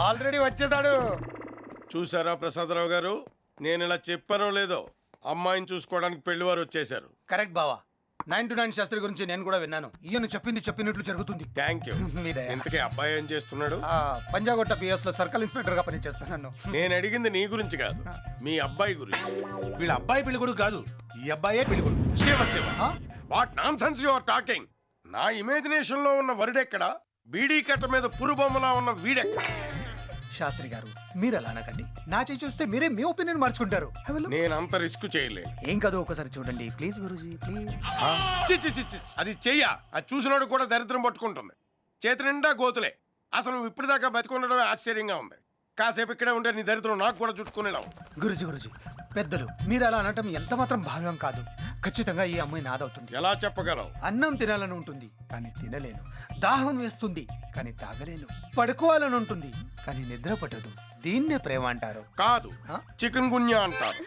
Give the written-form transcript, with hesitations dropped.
Already వచ్చేసాడు. చూసారా ప్రసాదరావు గారు, నేను ఇలా చెప్పానో లేదో అమ్మాయిని చూసుకోవడానికి పెళ్లివారు వచ్చేసారు. కరెక్ట్ బావా. 9 to 9 శాస్త్రి గురించి నేను కూడా విన్నాను. ఈయన చెప్పింది చెప్పినట్లు జరుగుతుంది. Thank you. మీ దయ. ఇంతకీ అబ్బాయి ఏం చేస్తున్నాడు? పంజాగొట్ట పిఎస్ లో సర్కిల్ ఇన్స్పెక్టర్ గా పనిచేస్తున్నాను. నేను అడిగింది నీ గురించి కాదు, మీ అబ్బాయి గురించి. వీళ్ళ అబ్బాయి పెళ్ళికొడుకు కాదు, ఈ అబ్బాయే పెళ్ళికొడుకు. Shiva Shiva, what nonsense you are talking? నా ఇమాజినేషన్ లో ఉన్న వరుడెక్కడ, బీడీ కట్ట మీద పురుబొమ్మలా ఉన్న వీడెక్కడ? శాస్త్రి గారు మీరు అలా అనకండి. నా చేయి చూస్తే మీరే మీ ఒపీనియన్ మార్చుకుంటారు. నేను అంత రిస్క్ చేయలేను. ఏం కాదు, ఒకసారి చూడండి ప్లీజ్ గురూజీ ప్లీజ్. అది చెయ్య, అది చూసినోడు కూడా దరిద్రం పట్టుకుంటుంది. చేతి నిండా గోతులే. అసలు నువ్వు ఇప్పటిదాకా బతికుండడమే ఆశ్చర్యంగా ఉంది. కాసేపు ఇక్కడే ఉంటే నీ దరిద్రం నాకు కూడా చుట్టుకునేలా. గురూజీ పెద్దలు మీరు అలా అనటం ఎంత మాత్రం భావ్యం కాదు. ఖచ్చితంగా ఈ అమ్మాయి నాదవుతుంది. ఎలా చెప్పగలవు? అన్నం తినాలని ఉంటుంది కానీ తినలేను. దాహం వేస్తుంది కానీ తాగలేను. పడుకోవాలని ఉంటుంది కానీ నిద్ర పట్టదు. దీన్నే ప్రేమ అంటారు. కాదు, చికెన్ గున్యా అంటారు.